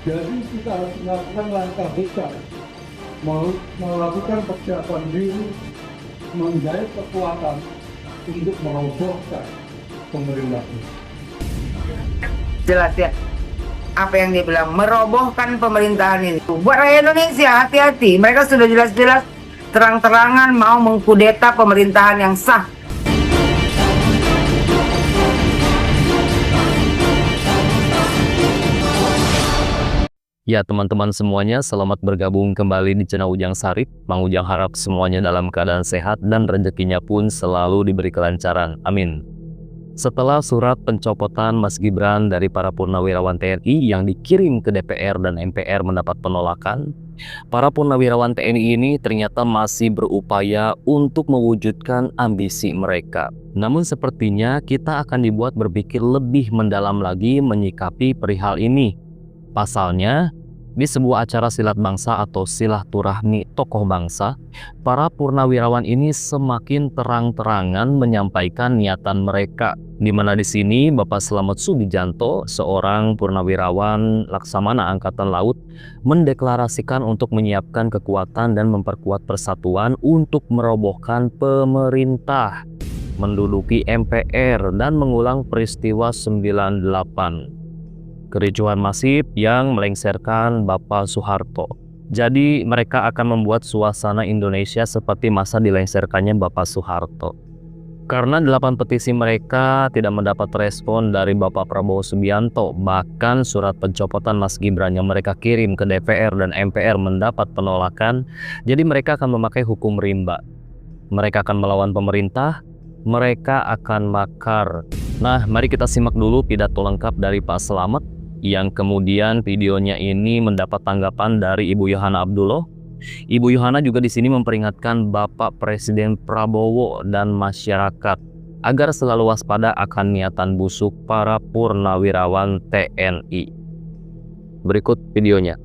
Jadi kita harus melakukan langkah besar, melakukan persiapan diri, menggait kekuatan untuk merobohkan pemerintahan. Jelas ya, apa yang dia bilang, merobohkan pemerintahan ini. Buat rakyat Indonesia, hati-hati. Mereka sudah jelas-jelas terang-terangan mau mengkudeta pemerintahan yang sah. Ya teman-teman semuanya, selamat bergabung kembali di channel Ujang Sarip. Mang Ujang harap semuanya dalam keadaan sehat dan rezekinya pun selalu diberi kelancaran. Amin. Setelah surat pencopotan Mas Gibran dari para purnawirawan TNI yang dikirim ke DPR dan MPR mendapat penolakan, para purnawirawan TNI ini ternyata masih berupaya untuk mewujudkan ambisi mereka. Namun sepertinya kita akan dibuat berpikir lebih mendalam lagi menyikapi perihal ini. Pasalnya, di sebuah acara silat bangsa atau silaturahmi tokoh bangsa, para purnawirawan ini semakin terang-terangan menyampaikan niatan mereka. Di mana di sini Bapak Slamet Subijanto, seorang purnawirawan Laksamana Angkatan Laut, mendeklarasikan untuk menyiapkan kekuatan dan memperkuat persatuan untuk merobohkan pemerintah, menduduki MPR, dan mengulang peristiwa 98. Kericuhan masif yang melengsarkan Bapak Soeharto. Jadi mereka akan membuat suasana Indonesia seperti masa dilengsarkannya Bapak Soeharto. Karena 8 petisi mereka tidak mendapat respon dari Bapak Prabowo Subianto, bahkan surat pencopotan Mas Gibran yang mereka kirim ke DPR dan MPR mendapat penolakan, jadi mereka akan memakai hukum rimba. Mereka akan melawan pemerintah, mereka akan makar. Nah, mari kita simak dulu pidato lengkap dari Pak Slamet, yang kemudian videonya ini mendapat tanggapan dari Ibu Yohana Abdullah. Ibu Yohana juga di sini memperingatkan Bapak Presiden Prabowo dan masyarakat agar selalu waspada akan niatan busuk para purnawirawan TNI. Berikut videonya.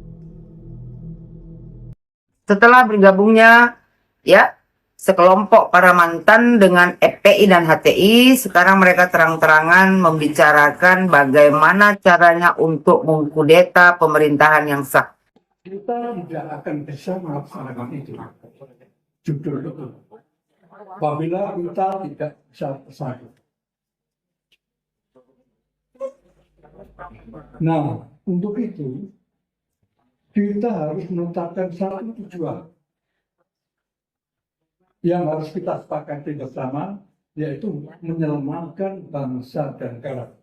Setelah bergabungnya ya sekelompok para mantan dengan FPI dan HTI, sekarang mereka terang-terangan membicarakan bagaimana caranya untuk mengkudeta pemerintahan yang sah. Kita tidak akan bisa melaksanakan itu. Judul itu. Apabila kita tidak bisa bersatu. Nah, untuk itu kita harus menetapkan satu tujuan yang harus kita sepakati bersama, yaitu menyelamatkan bangsa dan negara.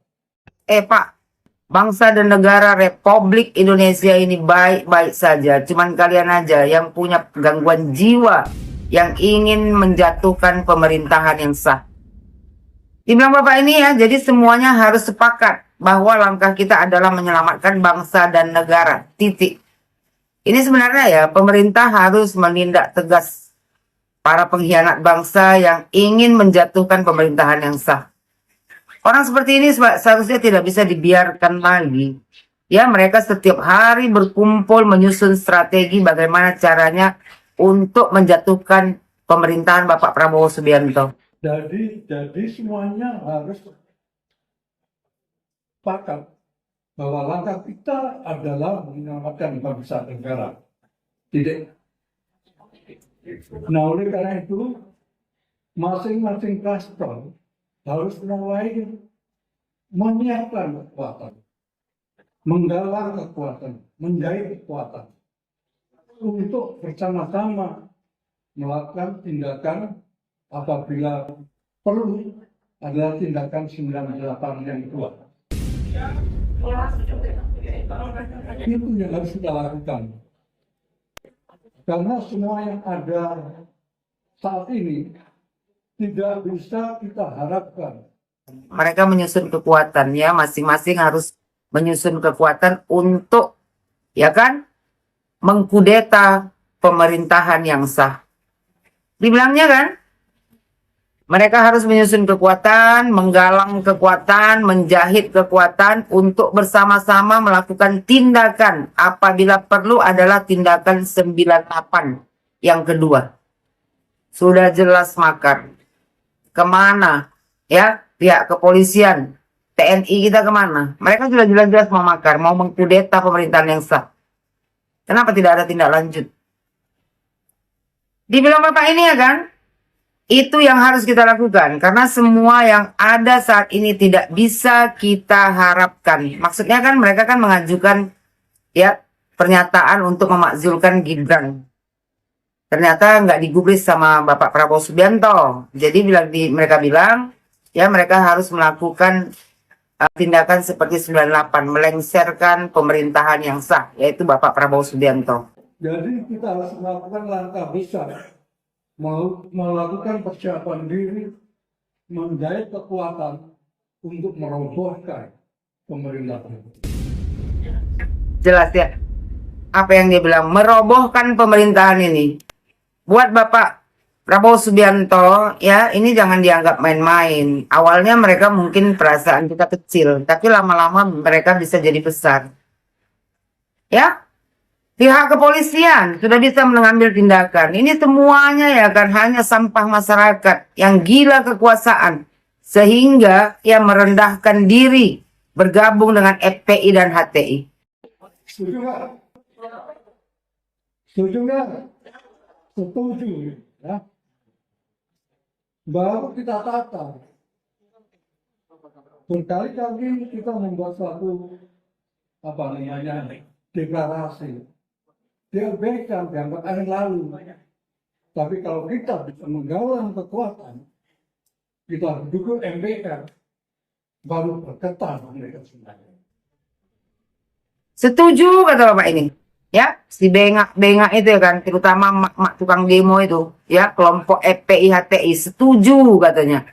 Pak, bangsa dan negara Republik Indonesia ini baik-baik saja. Cuman kalian aja yang punya gangguan jiwa, yang ingin menjatuhkan pemerintahan yang sah. Dibilang Bapak ini ya, jadi semuanya harus sepakat bahwa langkah kita adalah menyelamatkan bangsa dan negara. Titik. Ini sebenarnya ya, pemerintah harus menindak tegas para pengkhianat bangsa yang ingin menjatuhkan pemerintahan yang sah. Orang seperti ini seharusnya tidak bisa dibiarkan lagi. Ya, mereka setiap hari berkumpul menyusun strategi bagaimana caranya untuk menjatuhkan pemerintahan Bapak Prabowo Subianto. Jadi semuanya harus sepakat bahwa langkah kita adalah menyelamatkan bangsa dan negara. Tidak. Nah, oleh karena itu, masing-masing klaster harus mulai menyiapkan kekuatan, menggalang kekuatan, menjahit kekuatan untuk bersama-sama melakukan tindakan apabila perlu adalah tindakan 98 yang kedua. Itu yang harus kita lakukan. Karena semua yang ada saat ini tidak bisa kita harapkan. Mereka menyusun kekuatan ya, masing-masing harus menyusun kekuatan untuk ya kan mengkudeta pemerintahan yang sah. Dibilangnya kan, mereka harus menyusun kekuatan, menggalang kekuatan, menjahit kekuatan untuk bersama-sama melakukan tindakan apabila perlu adalah tindakan 98 yang kedua. Sudah jelas makar. Kemana ya pihak kepolisian TNI kita kemana? Mereka sudah jelas-jelas mau makar, mau mengkudeta pemerintahan yang sah. Kenapa tidak ada tindak lanjut? Dibilang Bapak ini ya kan, itu yang harus kita lakukan. Karena semua yang ada saat ini tidak bisa kita harapkan. Maksudnya kan mereka kan mengajukan ya pernyataan untuk memakzulkan Gibran. Ternyata nggak digubris sama Bapak Prabowo Subianto. Jadi mereka bilang, ya mereka harus melakukan tindakan seperti 98, melengsarkan pemerintahan yang sah, yaitu Bapak Prabowo Subianto. Jadi kita harus melakukan langkah besar, mau melakukan persiapan diri, menggait kekuatan untuk merobohkan pemerintahan. Jelas ya, apa yang dia bilang, merobohkan pemerintahan ini. Buat Bapak Prabowo Subianto, ya ini jangan dianggap main-main. Awalnya mereka mungkin perasaan kita kecil, tapi lama-lama mereka bisa jadi besar. Ya, pihak kepolisian sudah bisa mengambil tindakan. Ini semuanya ya kan hanya sampah masyarakat yang gila kekuasaan. Sehingga ia merendahkan diri bergabung dengan FPI dan HTI. Setuju nggak? Setuju nggak? Setuju, ya. Baru kita tata. Berkali-kali kita membuat suatu deklarasi. Diabaikan, dianggap angin lalu. Tapi kalau kita bisa menggalang kekuatan, kita dukung MPR, baru berketar mereka sebenarnya. Setuju kata Bapak ini. Ya, si bengak-bengak itu ya kan, terutama mak-mak tukang demo itu, ya, kelompok FPI HTI setuju katanya.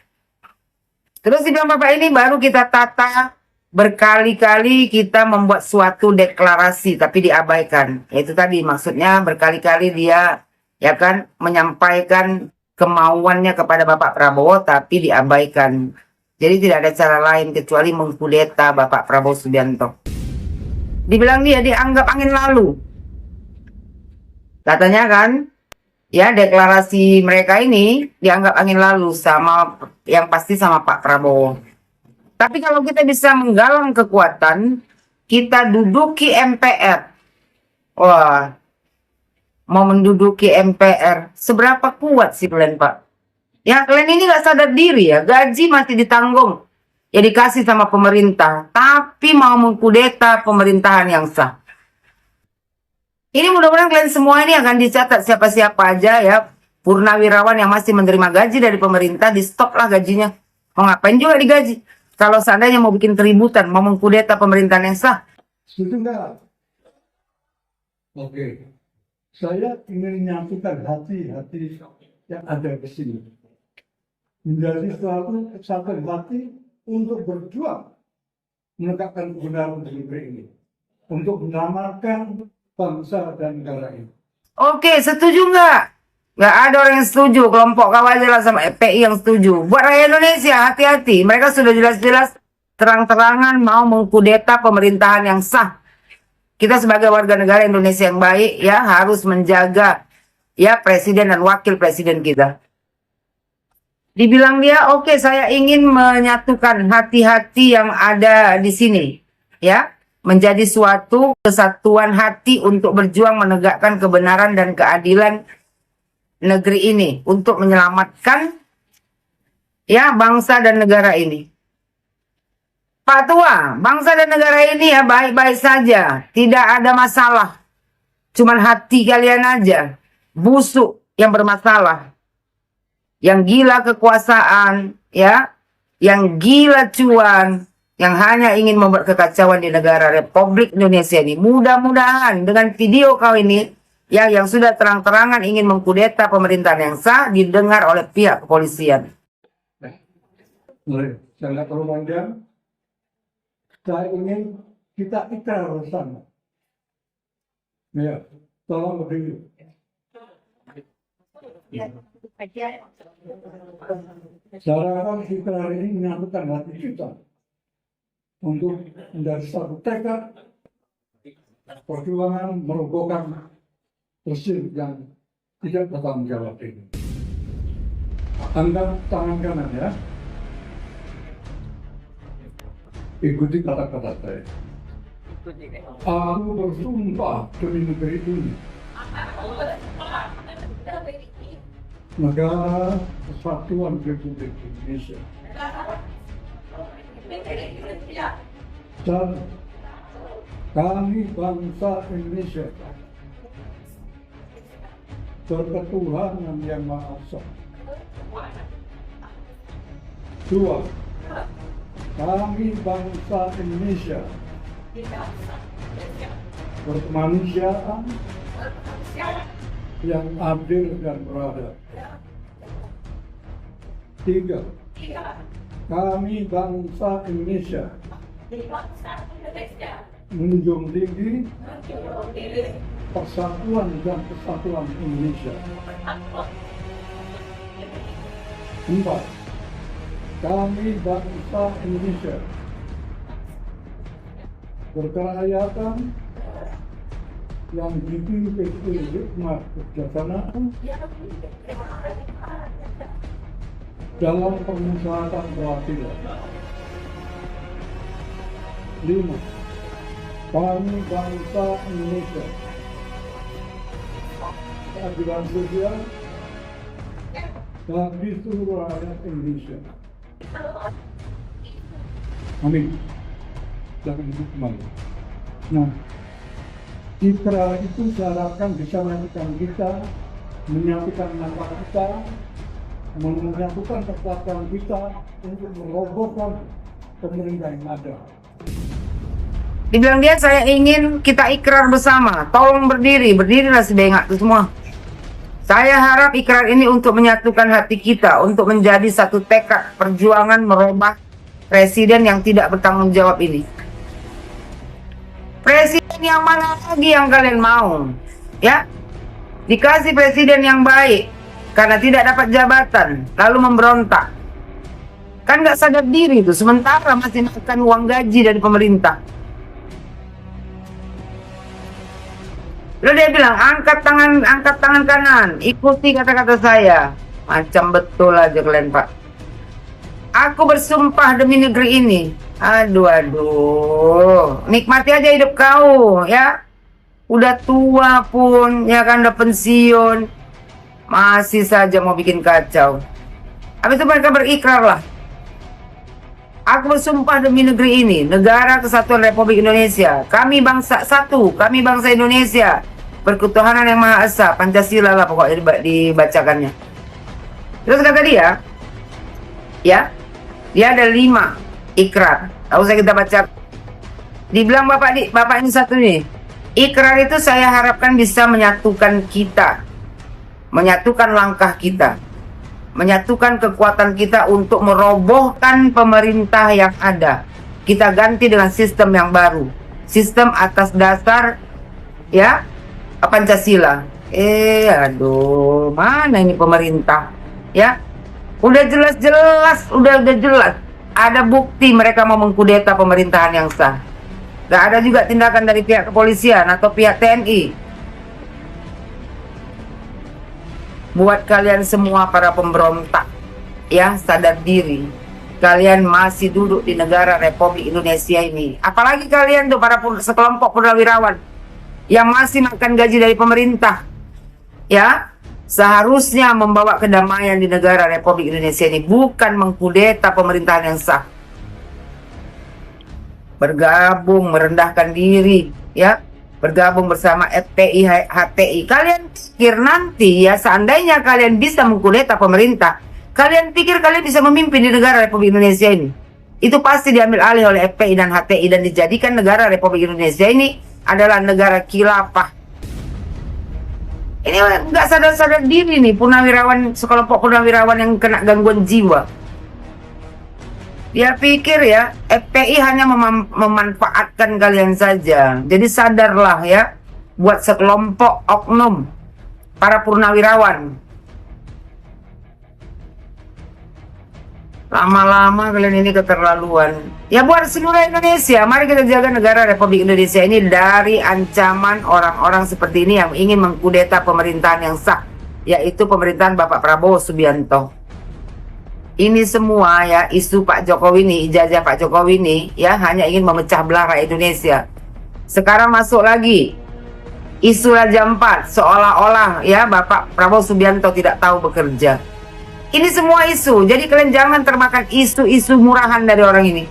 Terus di Bapak ini baru kita tata, berkali-kali kita membuat suatu deklarasi tapi diabaikan. Itu tadi maksudnya berkali-kali dia ya kan menyampaikan kemauannya kepada Bapak Prabowo tapi diabaikan. Jadi tidak ada cara lain kecuali mengkudeta Bapak Prabowo Subianto. Dibilang dia dianggap angin lalu. Katanya kan, ya deklarasi mereka ini dianggap angin lalu sama yang pasti sama Pak Prabowo. Tapi kalau kita bisa menggalang kekuatan, kita duduki MPR. Wah, mau menduduki MPR, seberapa kuat sih kalian Pak? Ya kalian ini gak sadar diri ya, gaji masih ditanggung. Ya dikasih sama pemerintah, tapi mau mengkudeta pemerintahan yang sah. Ini mudah-mudahan kalian semua ini akan dicatat siapa-siapa aja ya purnawirawan yang masih menerima gaji dari pemerintah, di stop lah gajinya. Mau ngapain juga digaji? Kalau seandainya mau bikin keributan, mau mengkudeta pemerintahan yang sah. Setuju nggak? Oke. Saya ingin menyatukan hati-hati yang ada di sini. Menjadi satu hati untuk berjuang menegakkan kebenaran di negeri ini. Untuk menyelamatkan bangsa dan negara ini. Oke, setuju nggak? Nggak ada orang yang setuju. Kelompok kau aja lah sama FPI yang setuju. Buat rakyat Indonesia, hati-hati. Mereka sudah jelas-jelas terang-terangan mau mengkudeta pemerintahan yang sah. Kita sebagai warga negara Indonesia yang baik ya harus menjaga ya presiden dan wakil presiden kita. Dibilang dia, oke, saya ingin menyatukan hati-hati yang ada di sini. Ya, menjadi suatu kesatuan hati untuk berjuang menegakkan kebenaran dan keadilan negeri ini. Untuk menyelamatkan ya bangsa dan negara ini. Pak Tua, bangsa dan negara ini ya baik-baik saja. Tidak ada masalah. Cuman hati kalian aja. Busuk yang bermasalah. Yang gila kekuasaan, ya, yang gila cuan, yang hanya ingin membuat kekacauan di negara Republik Indonesia ini. Mudah-mudahan dengan video kau ini, ya, yang sudah terang-terangan ingin mengkudeta pemerintahan yang sah, didengar oleh pihak kepolisian. Saya nggak terlalu panjang. Saya ingin kita ikrar bersama. Ya, tolong berdiri. Saya harapkan ikrar ini menyatukan hati kita untuk menjadi satu tekad perjuangan merobohkan rezim yang tidak bertanggung jawab ini. Angkat tangan kanan ya. ikuti kata-kata saya. Aku bersumpah demi negeri ini, Negara Kesatuan Republik Indonesia, dan kami bangsa Indonesia berketuhanan yang Maha Esa. 2. Kami bangsa Indonesia berkemanusiaan yang adil dan beradab. 3. Kami bangsa Indonesia menjunjung tinggi persatuan dan kesatuan Indonesia. 4. Kami bangsa Indonesia berkerakyatan yang dipimpin oleh hikmat kebijaksanaan dalam pengusahaan keadilan. 5. Kami bangsa Indonesia keadilan sosial bagi seluruh rakyat Indonesia. Amin. Jangan kembali. Nah, citra itu saya harapkan bisa menyatukan kita, menyatukan langkah kita, menyatukan kekuatan kita untuk merobohkan pemerintah yang ada. Dibilang dia, saya ingin kita ikrar bersama. Tolong berdiri, berdirilah sebengak itu semua. Saya harap ikrar ini untuk menyatukan hati kita, untuk menjadi satu tekad perjuangan merubah presiden yang tidak bertanggung jawab ini. Presiden yang mana lagi yang kalian mau? Ya, dikasih presiden yang baik karena tidak dapat jabatan, lalu memberontak. Kan nggak sadar diri tuh, sementara masih makan uang gaji dari pemerintah. Lalu dia bilang, angkat tangan kanan, ikuti kata-kata saya. Macam betul aja kalian, Pak. Aku bersumpah demi negeri ini. Aduh. Nikmati aja hidup kau, ya. Udah tua pun, ya kan, udah pensiun. Masih saja mau bikin kacau. Habis itu mereka berikrar lah. Aku bersumpah demi negeri ini, Negara Kesatuan Republik Indonesia. Kami bangsa satu, kami bangsa Indonesia. Berketuhanan yang Maha Esa, Pancasila lah pokoknya dibacakannya. Terus kata dia, ya, dia ada 5 ikrar. Tak usah kita baca. Dibilang bapak ini satu nih. Ikrar itu saya harapkan bisa menyatukan kita, menyatukan langkah kita, menyatukan kekuatan kita untuk merobohkan pemerintah yang ada. Kita ganti dengan sistem yang baru, sistem atas dasar, ya, Pancasila. Aduh, mana ini pemerintah? Ya, udah jelas, udah jelas. Ada bukti mereka mau mengkudeta pemerintahan yang sah. Gak ada juga tindakan dari pihak kepolisian atau pihak TNI. Buat kalian semua para pemberontak, ya, sadar diri. Kalian masih duduk di negara Republik Indonesia ini. Apalagi kalian tuh para sekelompok purnawirawan yang masih makan gaji dari pemerintah, ya, seharusnya membawa kedamaian di negara Republik Indonesia ini, bukan mengkudeta pemerintahan yang sah. Bergabung, merendahkan diri, ya, bergabung bersama FPI, HTI. Kalian pikir nanti, ya, seandainya kalian bisa mengkudeta pemerintah, kalian pikir kalian bisa memimpin di negara Republik Indonesia ini? Itu pasti diambil alih oleh FPI dan HTI dan dijadikan negara Republik Indonesia ini adalah negara khilafah. Ini nggak sadar-sadar diri nih purnawirawan, sekelompok purnawirawan yang kena gangguan jiwa. Dia pikir, ya, FPI hanya memanfaatkan kalian saja. Jadi sadarlah, ya, buat sekelompok oknum para purnawirawan. Lama-lama kalian ini keterlaluan. Ya, buat seluruh Indonesia, mari kita jaga negara Republik Indonesia ini dari ancaman orang-orang seperti ini yang ingin mengkudeta pemerintahan yang sah, yaitu pemerintahan Bapak Prabowo Subianto. Ini semua ya, isu Pak Jokowi ini, ijazah Pak Jokowi ini ya hanya ingin memecah belah rakyat Indonesia. Sekarang masuk lagi isu Raja 4, seolah-olah ya Bapak Prabowo Subianto tidak tahu bekerja. Ini semua isu, jadi kalian jangan termakan isu-isu murahan dari orang ini.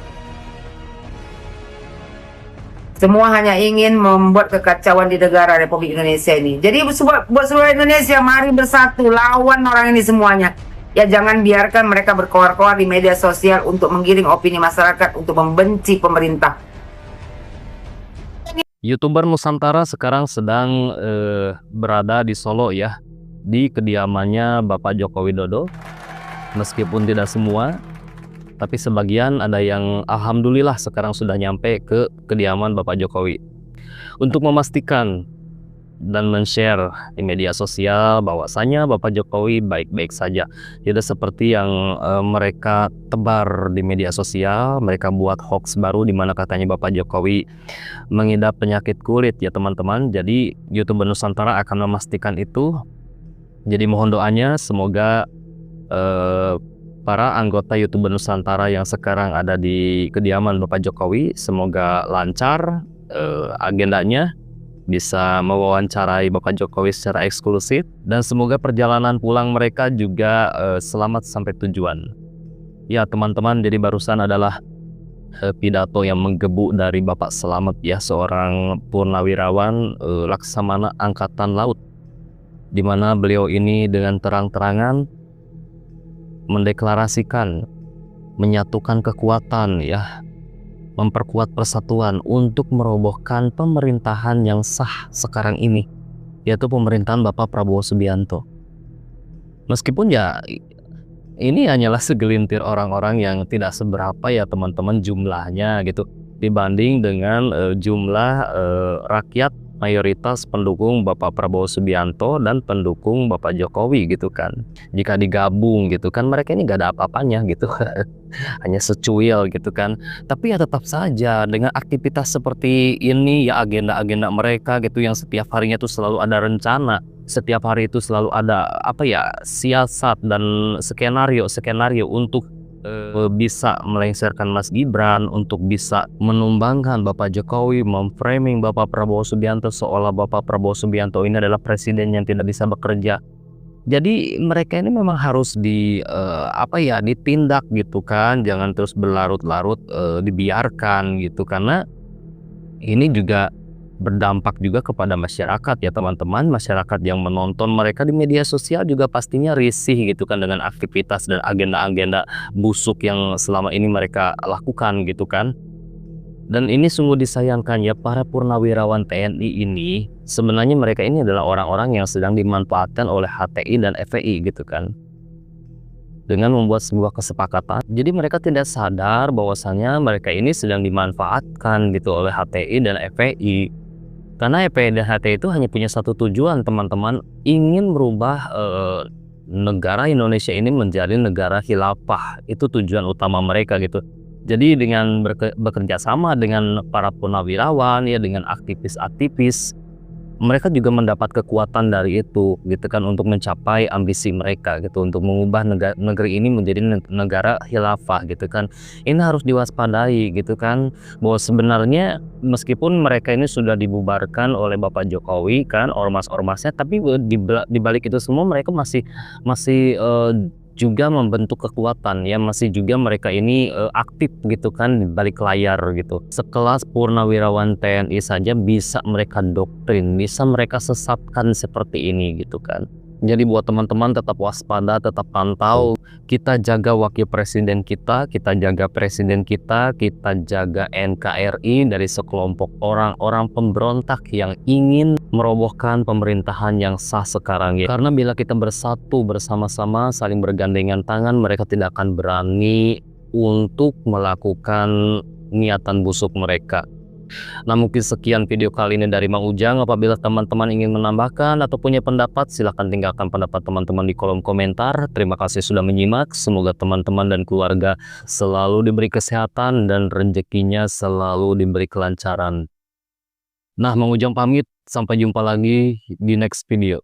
Semua hanya ingin membuat kekacauan di negara Republik Indonesia ini. Jadi buat seluruh Indonesia, mari bersatu lawan orang ini semuanya. Ya jangan biarkan mereka berkoar-koar di media sosial untuk menggiring opini masyarakat untuk membenci pemerintah. YouTuber Nusantara sekarang sedang berada di Solo ya, di kediamannya Bapak Joko Widodo. Meskipun tidak semua, tapi sebagian ada yang alhamdulillah sekarang sudah nyampe ke kediaman Bapak Jokowi. Untuk memastikan dan men-share di media sosial bahwasanya Bapak Jokowi baik-baik saja. Tidak seperti yang mereka tebar di media sosial, mereka buat hoax baru di mana katanya Bapak Jokowi mengidap penyakit kulit ya teman-teman. Jadi YouTuber Nusantara akan memastikan itu. Jadi mohon doanya semoga para anggota YouTuber Nusantara yang sekarang ada di kediaman Bapak Jokowi semoga lancar agendanya, bisa mewawancarai Bapak Jokowi secara eksklusif, dan semoga perjalanan pulang mereka juga selamat sampai tujuan. Ya teman-teman, jadi barusan adalah pidato yang menggebu dari Bapak Slamet ya, seorang purnawirawan Laksamana Angkatan Laut, di mana beliau ini dengan terang-terangan mendeklarasikan, menyatukan kekuatan ya, memperkuat persatuan untuk merobohkan pemerintahan yang sah sekarang ini, yaitu pemerintahan Bapak Prabowo Subianto. Meskipun ya ini hanyalah segelintir orang-orang yang tidak seberapa ya teman-teman jumlahnya gitu, dibanding dengan jumlah rakyat mayoritas pendukung Bapak Prabowo Subianto dan pendukung Bapak Jokowi gitu kan. Jika digabung gitu kan, mereka ini gak ada apa-apanya gitu. Hanya secuil gitu kan. Tapi ya tetap saja dengan aktivitas seperti ini ya, agenda-agenda mereka gitu yang setiap harinya tuh selalu ada rencana, setiap hari itu selalu ada apa ya, siasat dan skenario untuk bisa melengsarkan Mas Gibran, untuk bisa menumbangkan Bapak Jokowi, memframing Bapak Prabowo Subianto seolah Bapak Prabowo Subianto ini adalah presiden yang tidak bisa bekerja. Jadi mereka ini memang harus ditindak gitu kan, jangan terus berlarut-larut dibiarkan gitu, karena ini juga berdampak juga kepada masyarakat ya teman-teman. Masyarakat yang menonton mereka di media sosial juga pastinya risih gitu kan dengan aktivitas dan agenda-agenda busuk yang selama ini mereka lakukan gitu kan. Dan ini sungguh disayangkan ya, para purnawirawan TNI ini sebenarnya mereka ini adalah orang-orang yang sedang dimanfaatkan oleh HTI dan FPI gitu kan, dengan membuat sebuah kesepakatan. Jadi mereka tidak sadar bahwasannya mereka ini sedang dimanfaatkan gitu oleh HTI dan FPI. Karena FPI dan HTI itu hanya punya satu tujuan teman-teman, ingin merubah negara Indonesia ini menjadi negara khilafah. Itu tujuan utama mereka gitu. Jadi dengan bekerja sama dengan para purnawirawan ya, dengan aktivis-aktivis, mereka juga mendapat kekuatan dari itu gitu kan, untuk mencapai ambisi mereka gitu, untuk mengubah negeri ini menjadi negara khilafah gitu kan. Ini harus diwaspadai gitu kan, bahwa sebenarnya meskipun mereka ini sudah dibubarkan oleh Bapak Jokowi kan, ormas-ormasnya, tapi di balik itu semua mereka masih juga membentuk kekuatan ya, masih juga mereka ini aktif gitu kan di balik layar gitu. Sekelas purnawirawan TNI saja bisa mereka doktrin, bisa mereka sesatkan seperti ini gitu kan. Jadi buat teman-teman tetap waspada, tetap pantau. Kita jaga wakil presiden kita jaga presiden kita jaga NKRI dari sekelompok orang-orang pemberontak yang ingin merobohkan pemerintahan yang sah sekarang ya. Karena bila kita bersatu bersama-sama, saling bergandengan tangan, mereka tidak akan berani untuk melakukan niatan busuk mereka. Nah mungkin sekian video kali ini dari Mang Ujang. Apabila teman-teman ingin menambahkan atau punya pendapat, silahkan tinggalkan pendapat teman-teman di kolom komentar. Terima kasih sudah menyimak. Semoga teman-teman dan keluarga selalu diberi kesehatan dan rezekinya selalu diberi kelancaran. Nah Mang Ujang pamit, sampai jumpa lagi di next video.